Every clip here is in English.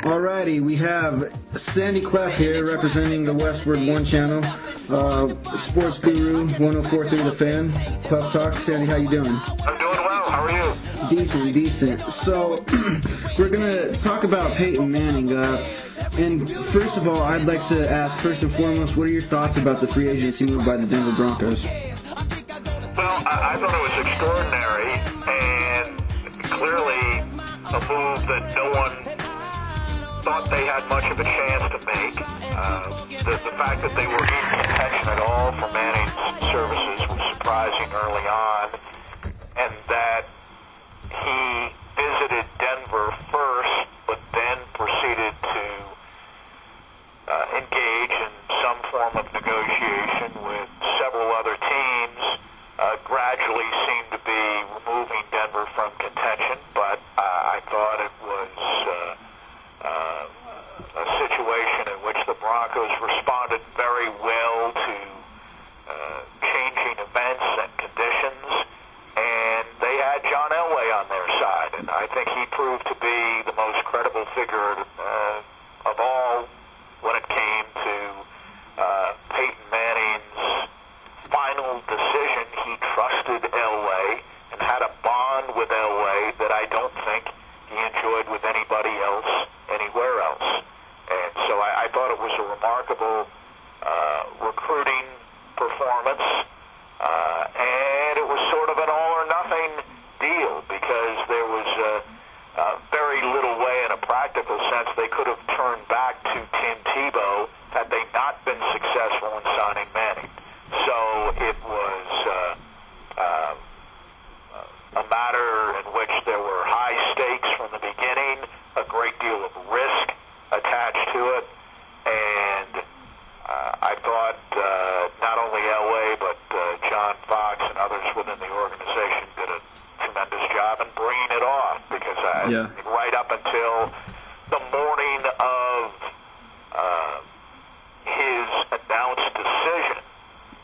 Alrighty, we have Sandy Clef here representing the Westward One channel. Sports Guru 104.3 The Fan. Clef Talk. Sandy, how you doing? I'm doing well. How are you? Decent. So, we're going to talk about Peyton Manning. And first of all, I'd like to ask, first and foremost, what are your thoughts about the free agency move by the Denver Broncos? Well, I thought it was extraordinary and clearly a move that no one thought they had much of a chance to make. The fact that they were in contention at all for Manning's services was surprising early on, and that he visited Denver first, but then proceeded to engage in some form of negotiation with several other teams, gradually seemed to be removing Denver from contention, but I thought it was a situation in which the Broncos responded very well to changing events and conditions, and they had John Elway on their side, and I think he proved to be the most credible figure of all when it came to Peyton Manning's final decision. He trusted Elway and had a bond with Elway that I don't think he enjoyed with anybody else anywhere else. And so I thought it was a remarkable recruiting performance, and it was sort of an all-or-nothing deal because there was very little way in a practical sense they could have turned back to Tim Tebow had they not been successful in signing Manning. So it was a matter in which there were high stakes from the beginning, a great deal of risk attached to it, and I thought not only Elway but John Fox and others within the organization did a tremendous job in bringing it off because right up until the morning of his announced decision,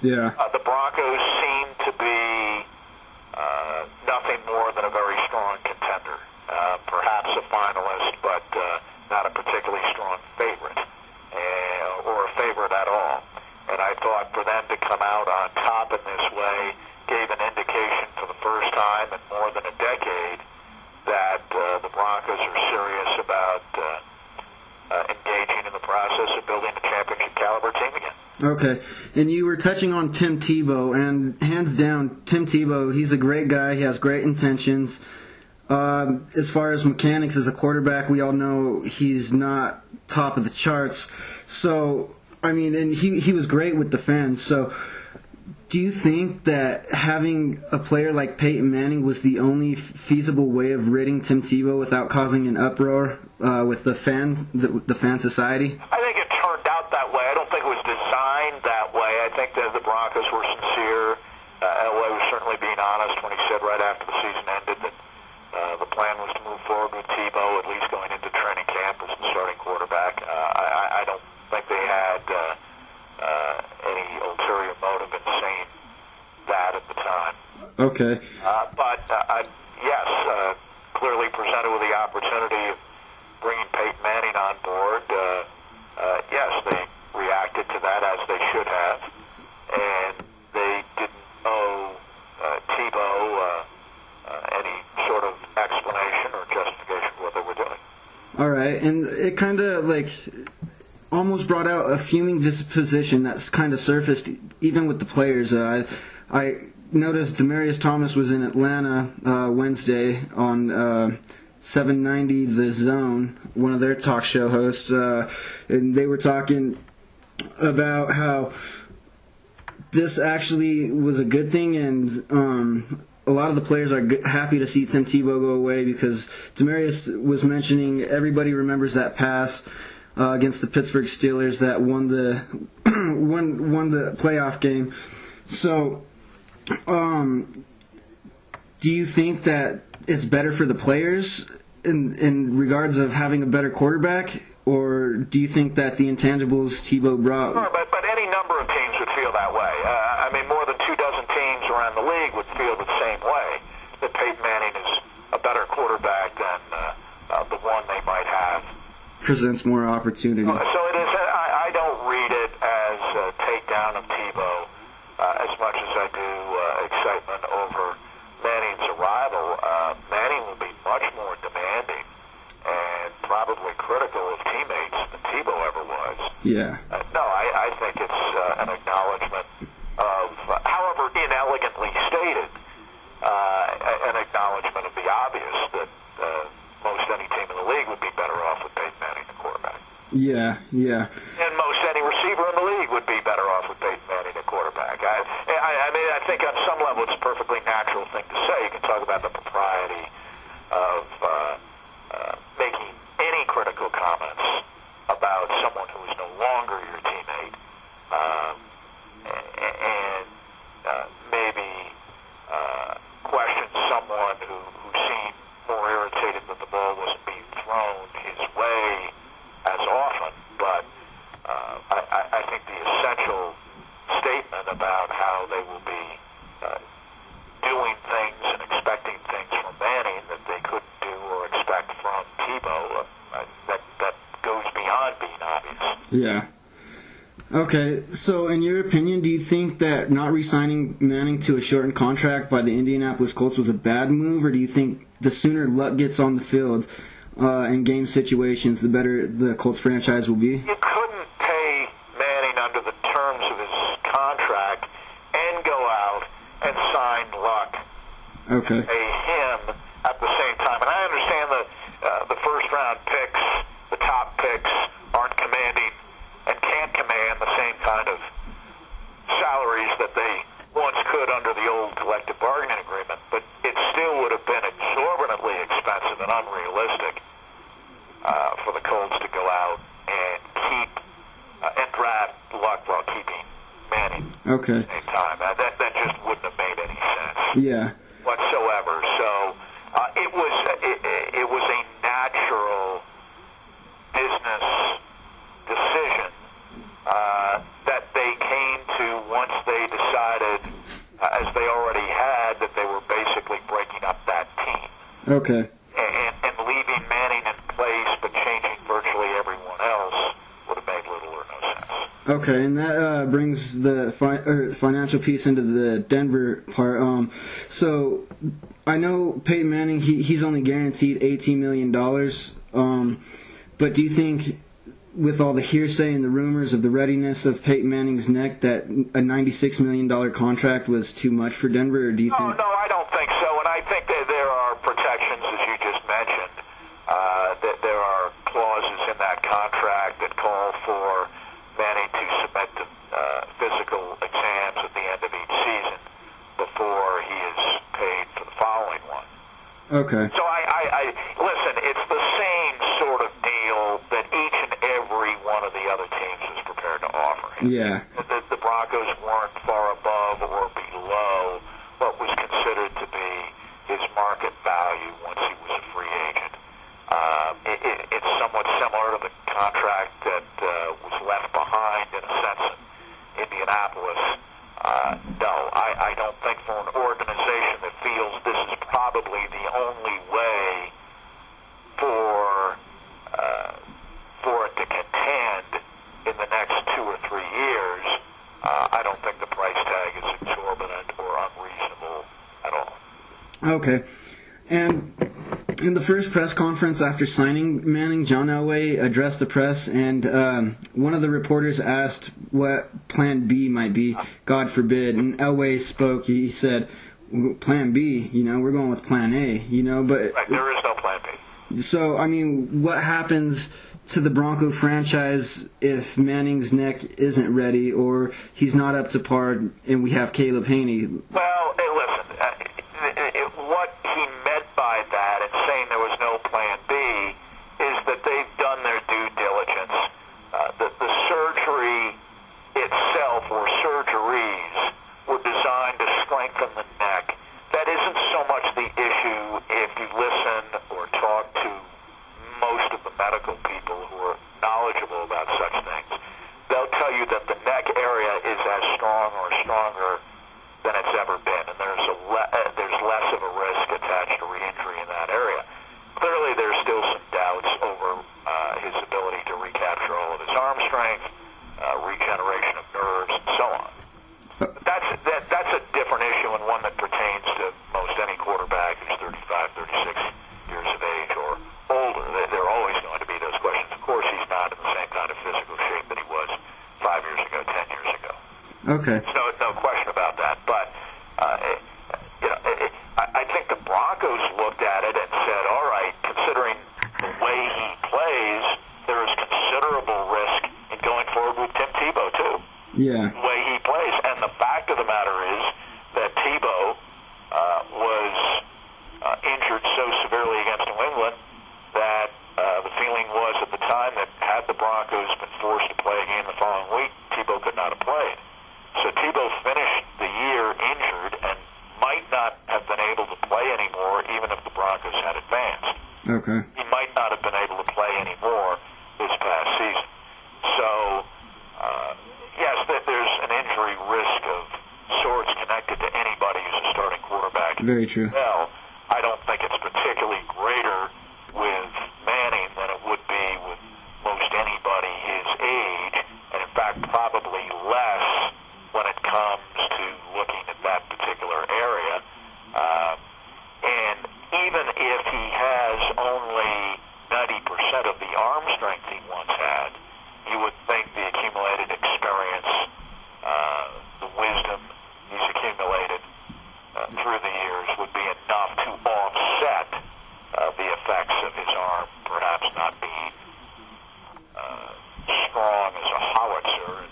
the Broncos seemed to be nothing more than a very strong contender, perhaps a finalist, but not a particularly strong favorite, or a favorite at all. And I thought for them to come out on top in this way gave an indication for the first time in more than a decade that the Broncos are serious about engaging in the process of building a championship caliber team again. Okay, and you were touching on Tim Tebow, and hands down, Tim Tebow, he's a great guy, he has great intentions. As far as mechanics as a quarterback, we all know he's not top of the charts. So, I mean, and he was great with the fans. So, do you think that having a player like Peyton Manning was the only feasible way of ridding Tim Tebow without causing an uproar with the fans, the fan society? I think it turned out that way. I don't think it was designed that way. I think that the Broncos were sincere. Elway was certainly being honest when he said right after the season ended that the plan was to move forward with Tebow, at least going into training camp as the starting quarterback. I don't think they had any ulterior motive in saying that at the time. Okay. But yes, clearly presented with the opportunity of bringing Peyton Manning on board, yes, they reacted to that as they should have, and they didn't owe Tebow any sort of explanation or justification for what they were doing. All right, and it kind of almost brought out a fuming disposition that's kind of surfaced even with the players. I noticed Demaryius Thomas was in Atlanta Wednesday on 790 The Zone, one of their talk show hosts, and they were talking about how this actually was a good thing, and a lot of the players are happy to see Tim Tebow go away because Demaryius was mentioning everybody remembers that pass against the Pittsburgh Steelers that won the won the playoff game. So, do you think that it's better for the players in regards of having a better quarterback, or do you think that the intangibles Tebow brought? Sure, but any number of teams would feel that way. I mean, more than 24 teams around the league would feel the same way, that Peyton Manning is a better quarterback than the one they might have presents more opportunity. So it is. I don't read it as a takedown of Tebow as much as I do excitement over Manning's arrival. Manning will be much more demanding and probably critical of teammates than Tebow ever was. Yeah. No, I think it's an acknowledgement of, however inelegantly stated, an acknowledgement of the obvious that most any team in the league would be better off with Peyton Manning, the quarterback. Yeah, yeah. And most any receiver in the league would be better off with Peyton Manning, the quarterback. I mean, I think on some level it's a perfectly natural thing to say. You can talk about the propriety of making any critical comments about someone who is no longer your teammate, and maybe question someone who seemed more irritated that the ball wasn't being thrown his way as often. But I think the essential statement about how they will be doing things and expecting things from Manning that they couldn't do or expect from Tebow, that goes beyond being obvious. Yeah. Okay, so in your opinion, do you think that not re-signing Manning to a shortened contract by the Indianapolis Colts was a bad move, or do you think the sooner Luck gets on the field in game situations, the better the Colts franchise will be? You couldn't pay Manning under the terms of his contract and go out and sign Luck. Okay. And pay him at the same time. And I understand the first-round picks, the top picks, aren't commanding and can't command the same kind of salaries that they once could under the old collective bargaining agreement, but it still would have been exorbitantly expensive and unrealistic for the Colts to go out and keep and draft Luck while keeping Manning Okay. at the same time. That just wouldn't have made any sense Yeah. whatsoever. So it was a natural business decision that they came to once they decided, as they already had, that they were basically breaking up that team. Okay. And leaving Manning in place but changing virtually everyone else would have made little or no sense. Okay, and that brings the financial piece into the Denver part. So I know Peyton Manning, he's only guaranteed $18 million. But do you think, with all the hearsay and the rumors of the readiness of Peyton Manning's neck, that a $96 million contract was too much for Denver, or do you think? No, I don't think so. And I think that there are protections, as you just mentioned, that there are clauses in that contract that call for Manning to submit to physical exams at the end of each season before he is paid for the following one. Okay. So I listen, it's the same sort of deal that each and every one of the other teams was prepared to offer him. Yeah. The Broncos weren't far above or below what was considered to be his market value once he was a free agent. It's somewhat similar to the contract that was left behind, in a sense, in Indianapolis. No, I don't think for an organization that feels this is probably the only way for it to contend in the next 2 or 3 years, I don't think the price tag is exorbitant or unreasonable at all. Okay. And in the first press conference after signing Manning, John Elway addressed the press, and one of the reporters asked what Plan B might be, God forbid, and Elway spoke. He said, Plan B, we're going with Plan A, but... Right, there is no Plan B. So, I mean, what happens to the Bronco franchise if Manning's neck isn't ready, or he's not up to par, and we have Caleb Haney? Well, hey, listen, what he meant by that and saying there was no Plan B is that they've done their due diligence. The surgery itself, or surgeries, were designed to strengthen the neck. That isn't so much the issue if you listen or talk to most of the medical people who are knowledgeable about such things. They'll tell you that the neck area is as strong or stronger than it's ever been, and there's less of a risk attached to re-injury in that area. Clearly, there's still some doubts over his ability strength, regeneration of nerves, and so on. That's a different issue and one that pertains to most any quarterback who's 35, 36 years of age or older. There are always going to be those questions. Of course, he's not in the same kind of physical shape that he was 5 years ago, 10 years ago. Okay. No question about that. But I think the Broncos looked at it and said, all right, considering the way he plays, there is considerable risk in going forward with Tim Tebow, too. Yeah. The way he plays. And the fact of the matter is that Tebow was injured so severely against New England that the feeling was at the time that had the Broncos been forced to play a game the following week, Tebow could not have played. So Tebow finished the year injured and might not have been able to play anymore even if the Broncos had advanced. Okay. He might not have been able to play anymore this past season. So, yes, there's an injury risk of sorts connected to anybody who's a starting quarterback. Very true. Well, I don't think it's particularly greater with Manning than it would be with most anybody his age, and in fact probably less when it comes to looking at that particular area. And even if he has only 90% of the arm strength he once had, you would think the accumulated experience, the wisdom he's accumulated through the years would be enough to offset the effects of his arm perhaps not being strong as a howitzer in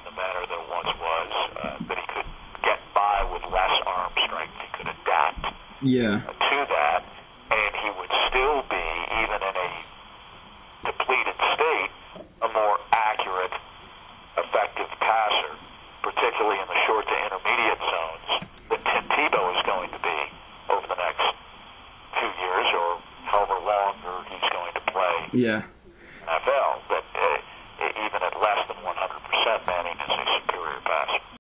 the manner that it once was, that he could get by with less arm strength. He could adapt to that, and he would still be, even in a depleted state, a more accurate, effective passer, particularly in the short to intermediate zones, than Tim Tebow is going to be over the next 2 years or however longer he's going to play. Yeah. NFL, that even at less than 100%, Manning is a superior passer.